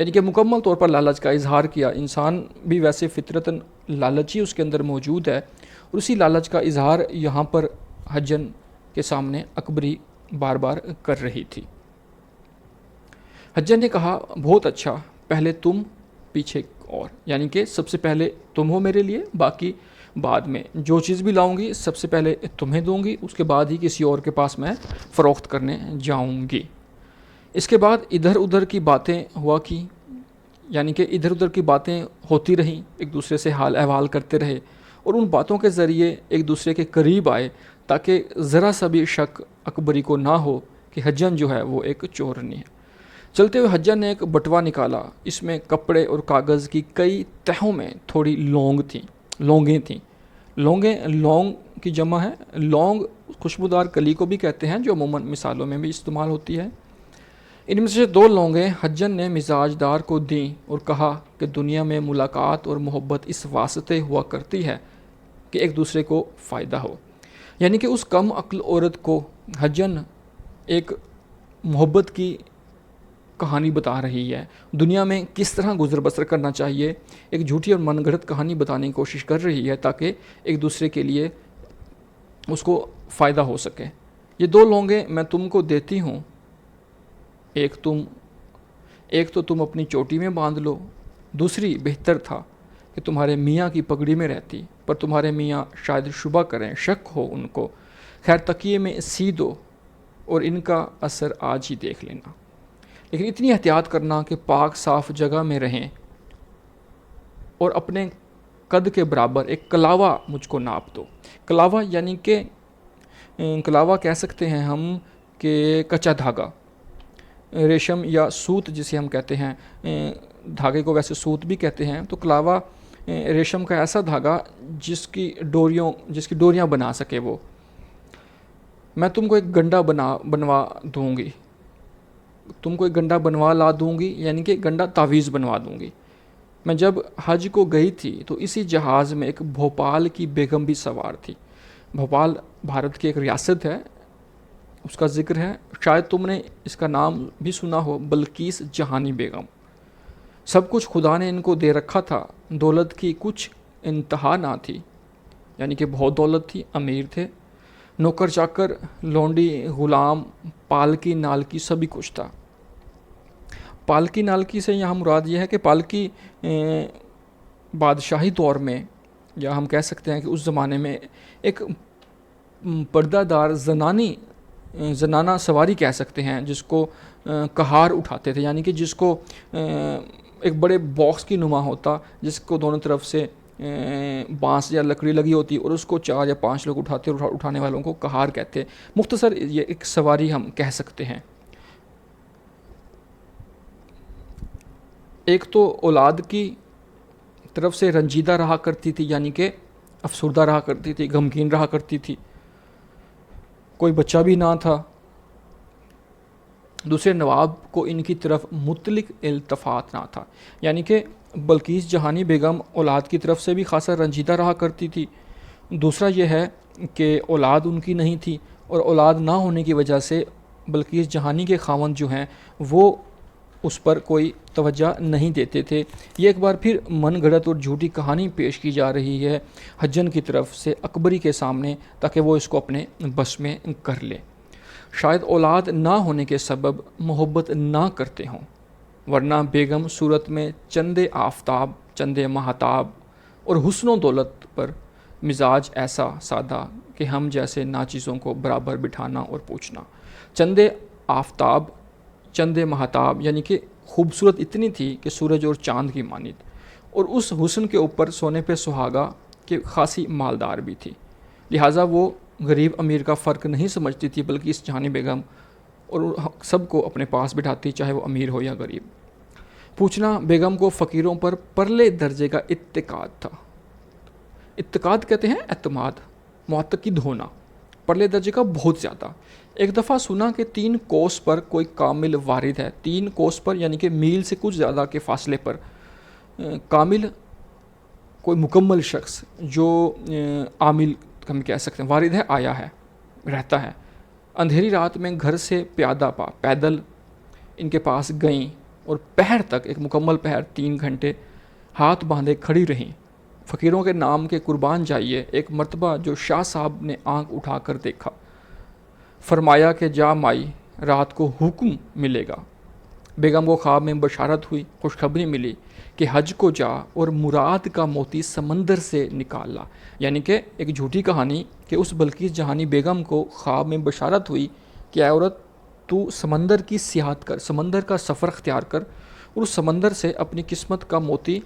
یعنی کہ مکمل طور پر لالچ کا اظہار کیا. انسان بھی ویسے فطرتاً لالچی اس کے اندر موجود ہے، اور اسی لالچ کا اظہار یہاں پر حجن کے سامنے اکبری بار بار کر رہی تھی. حجن نے کہا بہت اچھا، پہلے تم پیچھے اور، یعنی کہ سب سے پہلے تم ہو میرے لیے، باقی بعد میں. جو چیز بھی لاؤں گی سب سے پہلے تمہیں دوں گی، اس کے بعد ہی کسی اور کے پاس میں فروخت کرنے جاؤں گی. اس کے بعد ادھر ادھر کی باتیں ہوا کی، یعنی کہ ادھر ادھر کی باتیں ہوتی رہیں، ایک دوسرے سے حال احوال کرتے رہے، اور ان باتوں کے ذریعے ایک دوسرے کے قریب آئے تاکہ ذرا سا بھی شک اکبری کو نہ ہو کہ حجن جو ہے وہ ایک چورنی ہے. چلتے ہوئے حجن نے ایک بٹوا نکالا، اس میں کپڑے اور کاغذ کی کئی تہوں میں تھوڑی لونگیں تھیں. لونگ کی جمع ہے. لونگ خوشبودار کلی کو بھی کہتے ہیں، جو عموماً مثالوں میں بھی استعمال ہوتی ہے. ان میں سے 2 لونگیں حجن نے مزاج دار کو دیں اور کہا کہ دنیا میں ملاقات اور محبت اس واسطے ہوا کرتی ہے کہ ایک دوسرے کو فائدہ ہو. یعنی کہ اس کم عقل عورت کو حجن ایک محبت کی کہانی بتا رہی ہے، دنیا میں کس طرح گزر بسر کرنا چاہیے، ایک جھوٹی اور من گھڑت کہانی بتانے کی کوشش کر رہی ہے تاکہ ایک دوسرے کے لیے اس کو فائدہ ہو سکے. یہ 2 لونگیں میں تم کو دیتی ہوں، ایک تو تم اپنی چوٹی میں باندھ لو، دوسری بہتر تھا کہ تمہارے میاں کی پگڑی میں رہتی، پر تمہارے میاں شاید شبہ کریں، شک ہو ان کو. خیر تکیے میں سی دو اور ان کا اثر آج ہی دیکھ لینا، لیکن اتنی احتیاط کرنا کہ پاک صاف جگہ میں رہیں، اور اپنے قد کے برابر ایک کلاوہ مجھ کو ناپ دو. کلاوہ یعنی کہ کلاوہ کہہ سکتے ہیں ہم کہ کچا دھاگا، ریشم یا سوت جسے ہم کہتے ہیں، دھاگے کو ویسے سوت بھی کہتے ہیں. تو کلاوہ ریشم کا ایسا دھاگا جس کی ڈوریاں بنا سکے وہ. میں تم کو ایک گنڈا بنوا دوں گی، تم کو ایک گنڈا بنوا لا دوں گی، یعنی کہ گنڈا تعویذ بنوا دوں گی. میں جب حج کو گئی تھی تو اسی جہاز میں ایک بھوپال کی بیگم بھی سوار تھی. بھوپال بھارت کی ایک ریاست ہے، اس کا ذکر ہے، شاید تم نے اس کا نام بھی سنا ہو، بلقیس جہانی بیگم. سب کچھ خدا نے ان کو دے رکھا تھا، دولت کی کچھ انتہا نہ تھی، یعنی کہ بہت دولت تھی، امیر تھے، نوکر چاکر، لونڈی، غلام، پالکی نالکی سبھی کچھ تھا. پالکی نالکی سے یہاں مراد یہ ہے کہ پالکی بادشاہی دور میں، یا ہم کہہ سکتے ہیں کہ اس زمانے میں ایک پردہ دار زنانہ سواری کہہ سکتے ہیں، جس کو کہار اٹھاتے تھے، یعنی کہ جس کو ایک بڑے باکس کی نما ہوتا، جس کو دونوں طرف سے بانس یا لکڑی لگی ہوتی، اور اس کو 4 یا 5 لوگ اٹھاتے، اٹھانے والوں کو کہار کہتے. مختصر یہ ایک سواری ہم کہہ سکتے ہیں. ایک تو اولاد کی طرف سے رنجیدہ رہا کرتی تھی، یعنی کہ افسردہ رہا کرتی تھی، غمگین رہا کرتی تھی، کوئی بچہ بھی نہ تھا. دوسرے نواب کو ان کی طرف مطلق التفات نہ تھا، یعنی کہ بلقیس جہانی بیگم اولاد کی طرف سے بھی خاصا رنجیدہ رہا کرتی تھی. دوسرا یہ ہے کہ اولاد ان کی نہیں تھی، اور اولاد نہ ہونے کی وجہ سے بلقیس جہانی کے خاوند جو ہیں وہ اس پر کوئی توجہ نہیں دیتے تھے. یہ ایک بار پھر من گھڑت اور جھوٹی کہانی پیش کی جا رہی ہے حجن کی طرف سے اکبری کے سامنے، تاکہ وہ اس کو اپنے بس میں کر لے. شاید اولاد نہ ہونے کے سبب محبت نہ کرتے ہوں، ورنہ بیگم صورت میں چندے آفتاب، چندے مہتاب اور حسن و دولت پر مزاج ایسا سادہ کہ ہم جیسے ناچیزوں کو برابر بٹھانا اور پوچھنا. چندے آفتاب، چندے مہتاب یعنی کہ خوبصورت اتنی تھی کہ سورج اور چاند کی مانند، اور اس حسن کے اوپر سونے پہ سہاگا کہ خاصی مالدار بھی تھی. لہٰذا وہ غریب امیر کا فرق نہیں سمجھتی تھی، بلکہ اس جہانی بیگم اور سب کو اپنے پاس بٹھاتی، چاہے وہ امیر ہو یا غریب. پوچھنا بیگم کو فقیروں پر پرلے درجے کا اتقاد تھا. اتقاد کہتے ہیں اعتماد، معتقد ہونا، پرلے درجے کا بہت زیادہ. ایک دفعہ سنا کہ 3 کوس پر کوئی کامل وارد ہے. 3 کوس پر یعنی کہ میل سے کچھ زیادہ کے فاصلے پر کامل، کوئی مکمل شخص جو عامل ہم کہہ سکتے ہیں، وارد ہے، آیا ہے، رہتا ہے. اندھیری رات میں گھر سے پیدل ان کے پاس گئیں اور پہر تک، ایک مکمل پہر 3 گھنٹے ہاتھ باندھے کھڑی رہیں۔ فقیروں کے نام کے قربان جائیے، ایک مرتبہ جو شاہ صاحب نے آنکھ اٹھا کر دیکھا، فرمایا کہ جا مائی، رات کو حکم ملے گا۔ بیگم کو خواب میں بشارت ہوئی، خوشخبری ملی کہ حج کو جا اور مراد کا موتی سمندر سے نکال لا۔ یعنی کہ ایک جھوٹی کہانی کہ اس بلقیس جہانی بیگم کو خواب میں بشارت ہوئی کہ اے عورت، تو سمندر کی سیاحت کر، سمندر کا سفر اختیار کر اور اس سمندر سے اپنی قسمت کا موتی،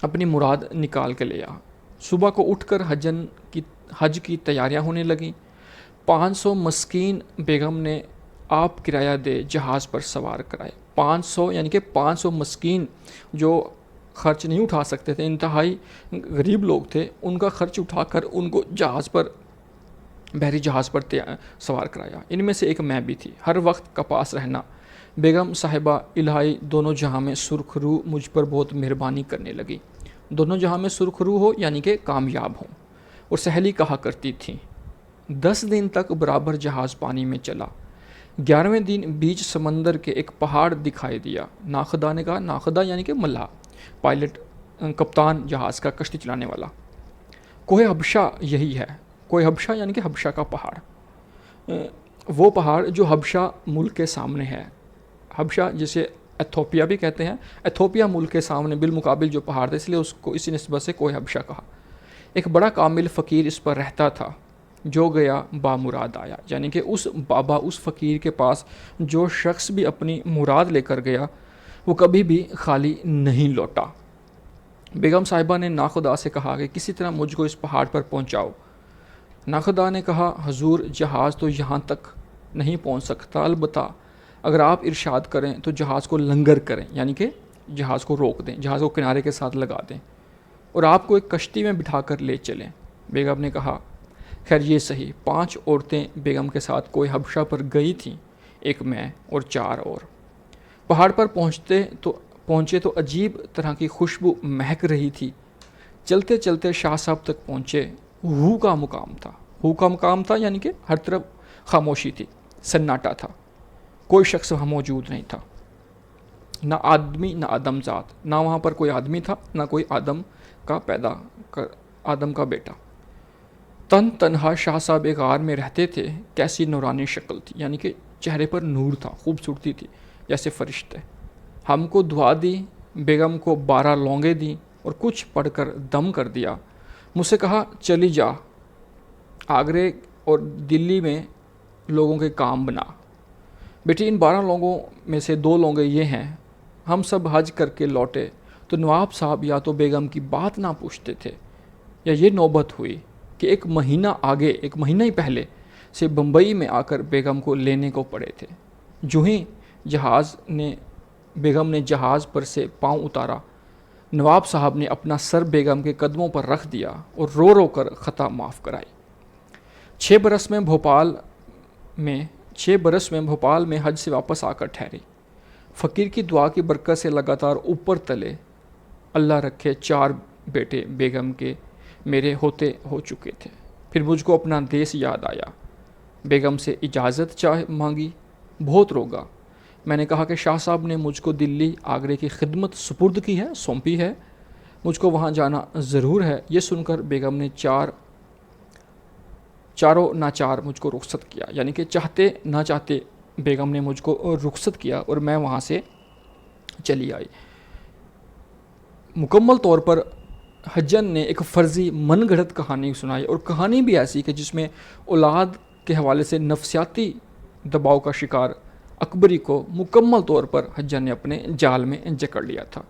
اپنی مراد نکال کے لے آ۔ صبح کو اٹھ کر حج کی تیاریاں ہونے لگیں۔ 500 مسکین بیگم نے آپ کرایہ دے جہاز پر سوار کرائے۔ 500 یعنی کہ 500 مسکین جو خرچ نہیں اٹھا سکتے تھے، انتہائی غریب لوگ تھے، ان کا خرچ اٹھا کر ان کو بحری جہاز پر سوار کرایا۔ ان میں سے ایک میں بھی تھی۔ ہر وقت کا پاس رہنا۔ بیگم صاحبہ الہی دونوں جہاں میں سرخ روح مجھ پر بہت مہربانی کرنے لگی۔ دونوں جہاں میں سرخ روح ہو یعنی کہ کامیاب ہوں۔ اور سہیلی کہا کرتی تھیں 10 دن تک برابر جہاز پانی میں چلا۔ 11ویں دن بیچ سمندر کے ایک پہاڑ دکھائی دیا۔ ناخدا نے کہا، ناخدا یعنی کہ ملا، پائلٹ، کپتان جہاز کا، کشتی چلانے والا۔ کوہ حبشہ یہی ہے۔ کوہ حبشہ یعنی کہ حبشہ کا پہاڑ، وہ پہاڑ جو حبشہ ملک کے سامنے ہے۔ حبشہ جسے ایتھوپیا بھی کہتے ہیں، ایتھوپیا ملک کے سامنے بالمقابل جو پہاڑ تھا، اس لیے اس کو اسی نسبت سے کوہ حبشہ کہا۔ ایک بڑا کامل فقیر اس پر رہتا تھا، جو گیا بامراد آیا۔ یعنی کہ اس بابا، اس فقیر کے پاس جو شخص بھی اپنی مراد لے کر گیا، وہ کبھی بھی خالی نہیں لوٹا۔ بیگم صاحبہ نے ناخدا سے کہا کہ کسی طرح مجھ کو اس پہاڑ پر پہنچاؤ۔ ناخدا نے کہا حضور، جہاز تو یہاں تک نہیں پہنچ سکتا، البتہ اگر آپ ارشاد کریں تو جہاز کو لنگر کریں، یعنی کہ جہاز کو روک دیں، جہاز کو کنارے کے ساتھ لگا دیں اور آپ کو ایک کشتی میں بٹھا کر لے چلیں۔ بیگم نے کہا خیر یہ صحیح۔ 5 عورتیں بیگم کے ساتھ کوہ حبشہ پر گئی تھیں، ایک میں اور 4 اور۔ پہاڑ پر پہنچے تو عجیب طرح کی خوشبو مہک رہی تھی۔ چلتے چلتے شاہ صاحب تک پہنچے۔ ہو کا مقام تھا یعنی کہ ہر طرف خاموشی تھی، سناٹا تھا، کوئی شخص وہاں موجود نہیں تھا، نہ آدمی نہ آدم ذات، نہ وہاں پر کوئی آدمی تھا نہ کوئی آدم کا بیٹا۔ تنہا شاہ صاحب ایک غار میں رہتے تھے۔ کیسی نورانی شکل تھی، یعنی کہ چہرے پر نور تھا، خوبصورتی تھی جیسے فرشتے۔ ہم کو دعا دی، بیگم کو 12 لونگیں دیں اور کچھ پڑھ کر دم کر دیا۔ مجھ سے کہا چلی جا، آگرے اور دلی میں لوگوں کے کام بنا۔ بیٹی ان 12 لوگوں میں سے 2 لونگیں یہ ہیں، ہم سب حج کر کے لوٹے تو نواب صاحب یا تو بیگم کی بات نہ پوچھتے تھے، یا یہ نوبت ہوئی کہ ایک مہینہ ہی پہلے سے بمبئی میں آ کر بیگم کو لینے کو پڑے تھے۔ جو ہی بیگم نے جہاز پر سے پاؤں اتارا، نواب صاحب نے اپنا سر بیگم کے قدموں پر رکھ دیا اور رو رو کر خطا معاف کرائی۔ 6 برس میں بھوپال میں حج سے واپس آ کر ٹھہری۔ فقیر کی دعا کی برکت سے لگاتار اوپر تلے اللہ رکھے 4 بیٹے بیگم کے میرے ہو چکے تھے۔ پھر مجھ کو اپنا دیس یاد آیا۔ بیگم سے اجازت مانگی، بہت روگا۔ میں نے کہا کہ شاہ صاحب نے مجھ کو دلی آگرے کی خدمت سپرد کی ہے، سونپی ہے، مجھ کو وہاں جانا ضرور ہے۔ یہ سن کر بیگم نے چاروں ناچار مجھ کو رخصت کیا، یعنی کہ چاہتے نہ چاہتے بیگم نے مجھ کو رخصت کیا اور میں وہاں سے چلی آئی۔ مکمل طور پر حجن نے ایک فرضی من گھڑت کہانی سنائی، اور کہانی بھی ایسی کہ جس میں اولاد کے حوالے سے نفسیاتی دباؤ کا شکار اکبری کو مکمل طور پر حجن نے اپنے جال میں جکڑ لیا تھا۔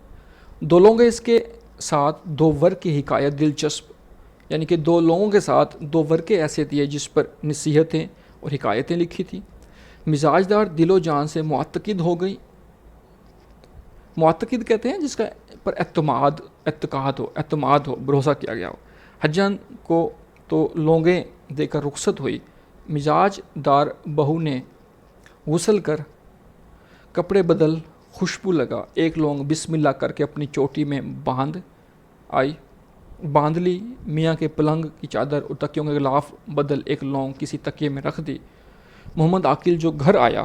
2 لوگیں اس کے ساتھ 2 ورق کی حکایت دلچسپ، یعنی کہ 2 لوگوں کے ساتھ 2 ورقیں ایسے دیے جس پر نصیحتیں اور حکایتیں لکھی تھیں۔ مزاج دار دل و جان سے معتقد ہو گئی۔ معتقد کہتے ہیں جس کا پر اعتماد ہو، بھروسہ کیا گیا ہو۔ حجن کو تو لونگیں دے کر رخصت ہوئی۔ مزاج دار بہو نے غسل کر کپڑے بدل، خوشبو لگا، 1 لونگ بسم اللہ کر کے اپنی چوٹی میں باندھ لی۔ میاں کے پلنگ کی چادر اور تکیوں کے غلاف بدل 1 لونگ کسی تکیے میں رکھ دی۔ محمد عاقل جو گھر آیا